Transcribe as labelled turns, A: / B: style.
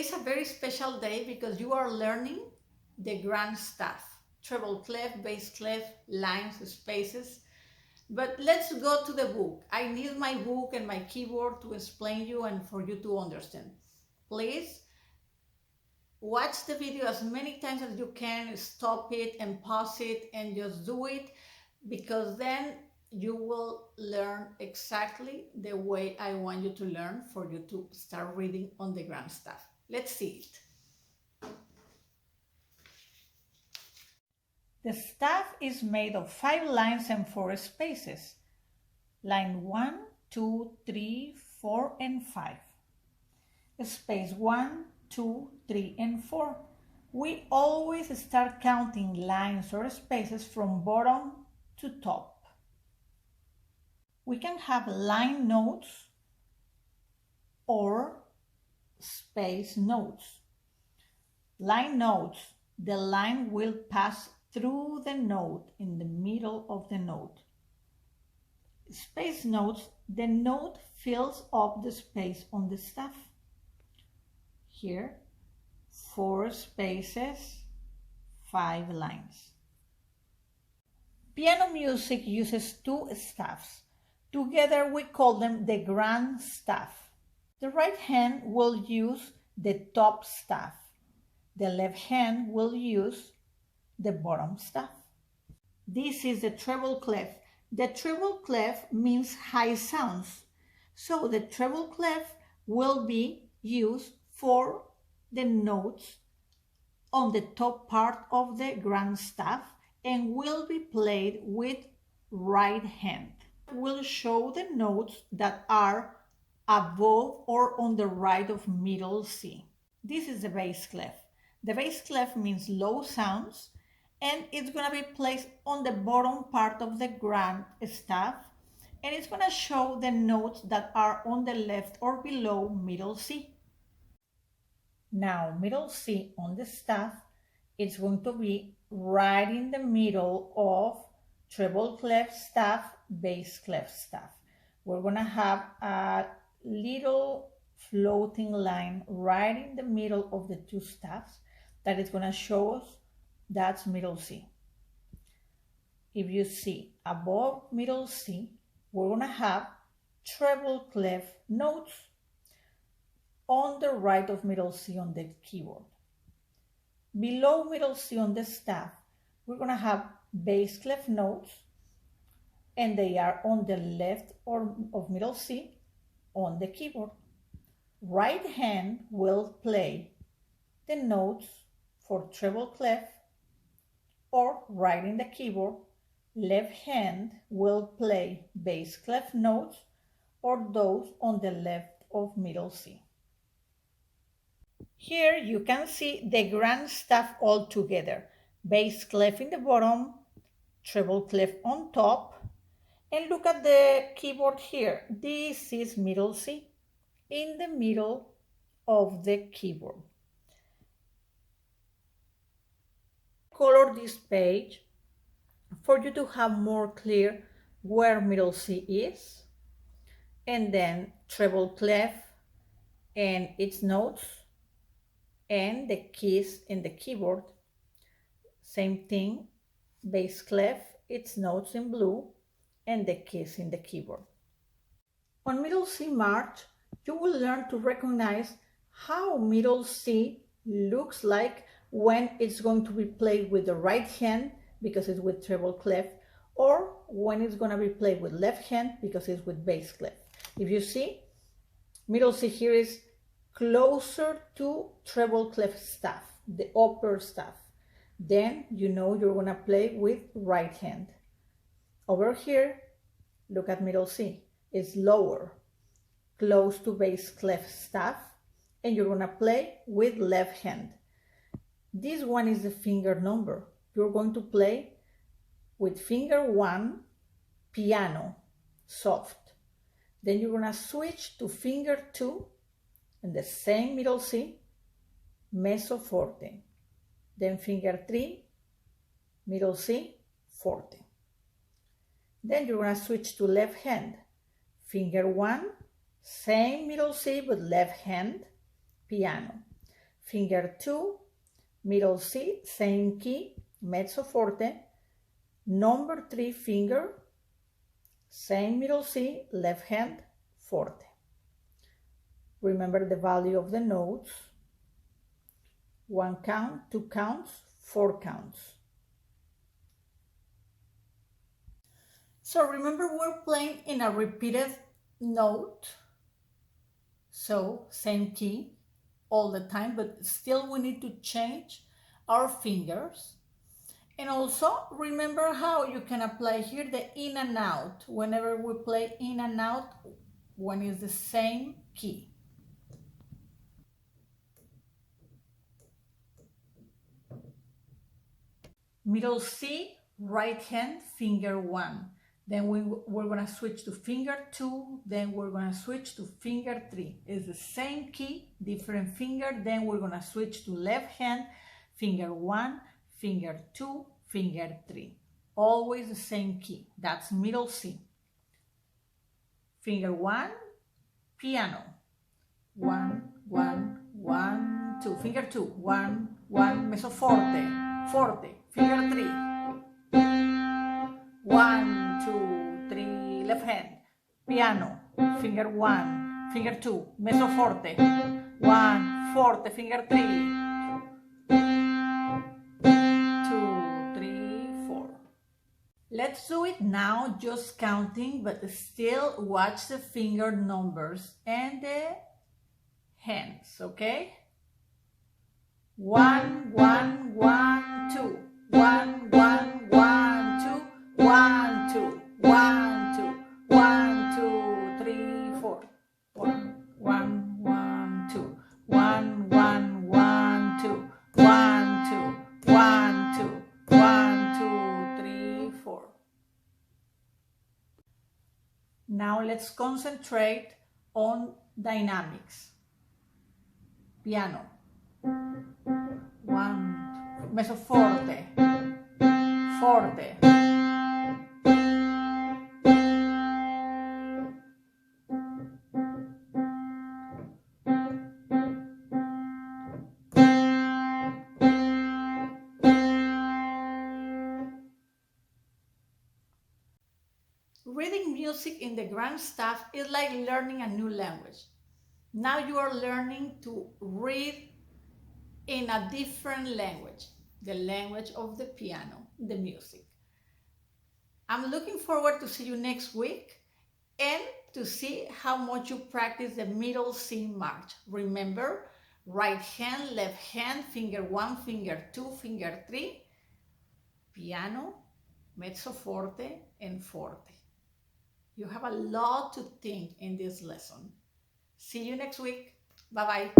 A: is a very special day because you are learning the grand stuff: treble clef, bass clef, lines, spaces. But let's go to the book. I need my book and my keyboard to explain you and for you to understand. Please watch the video as many times as you can, stop it and pause it and just do it, because then you will learn exactly the way I want you to learn for you to start reading on the grand stuff. Let's see it.
B: The staff is made of 5 lines and 4 spaces. Line 1, 2, 3, 4, and 5. Space 1, 2, 3, and 4. We always start counting lines or spaces from bottom to top. We can have line notes or space notes. Line notes, the line will pass through the note in the middle of the note. Space notes, the note fills up the space on the staff. Here, 4 spaces, 5 lines. Piano music uses 2 staffs. Together we call them the grand staff. The right hand will use the top staff. The left hand will use the bottom staff. This is the treble clef. The treble clef means high sounds. So the treble clef will be used for the notes on the top part of the grand staff and will be played with right hand. Will show the notes that are above or on the right of middle C. This is the bass clef. The bass clef means low sounds, and it's going to be placed on the bottom part of the grand staff, and it's going to show the notes that are on the left or below middle C. Now, middle C on the staff, it's going to be right in the middle of treble clef staff, bass clef staff. We're going to have a little floating line right in the middle of the 2 staffs that is going to show us that's middle C. If you see above middle C, we're going to have treble clef notes on the right of middle C on the keyboard. Below middle C on the staff, we're going to have bass clef notes, and they are on the left or of middle C on the keyboard. Right hand will play the notes for treble clef or right in the keyboard. Left hand will play bass clef notes or those on the left of middle C. Here you can see the grand staff all together. Bass clef in the bottom, treble clef on top, and look at the keyboard here. This is middle C in the middle of the keyboard. Color this page for you to have more clear where middle C is, and then treble clef and its notes and the keys in the keyboard. Same thing, bass clef, its notes in blue, and the keys in the keyboard. On middle C march, you will learn to recognize how middle C looks like when it's going to be played with the right hand because it's with treble clef, or when it's going to be played with left hand because it's with bass clef. If you see, middle C here is closer to treble clef staff, the upper staff. Then you know you're going to play with right hand. Over here, look at middle C. It's lower, close to bass clef staff, and you're going to play with left hand. This one is the finger number. You're going to play with finger 1, piano, soft. Then you're going to switch to finger 2, and the same middle C, mezzo forte. Then finger 3, middle C, forte. Then you're going to switch to left hand. Finger 1, same middle C, but left hand, piano. finger 2, middle C, same key, mezzo forte, number 3 finger, same middle C, left hand, forte. Remember the value of the notes. 1 count, 2 counts, 4 counts.
A: So remember, we're playing in a repeated note. So same key all the time, but still we need to change our fingers. And also remember how you can apply here the in and out whenever we play in and out when it's the same key. Middle C, right hand, finger 1. Then we're going to switch to finger 2, then we're going to switch to finger 3. It's the same key, different finger, then we're going to switch to left hand, finger 1, finger 2, finger 3. Always the same key. That's middle C. Finger 1, piano. 1, 1, 1, 2. Finger 2, 1, 1, mezzo forte, forte. Finger 3. 1, 2, 3, left hand, piano, finger 1, finger 2, mezzo forte, 1, forte, finger 3, 2, 3, 4. Let's do it now, just counting, but still watch the finger numbers and the hands, okay? 1, 1, 1, 2, 1, 1, 1, 2, 1, 2, 1, 2, 1, 2, 3, 4. 1, 1, 1, 2. 1, 1, 1, 2. 1, 2, 1, 2. 1, 2, 3, 4. Now let's concentrate on dynamics. Piano. 1, mezzo forte, forte. Reading music in the grand staff is like learning a new language. Now you are learning to read in a different language, the language of the piano, the music. I'm looking forward to see you next week and to see how much you practice the middle C march. Remember, right hand, left hand, finger 1, finger 2, finger 3, piano, mezzo forte, and forte. You have a lot to think in this lesson. See you next week. Bye-bye.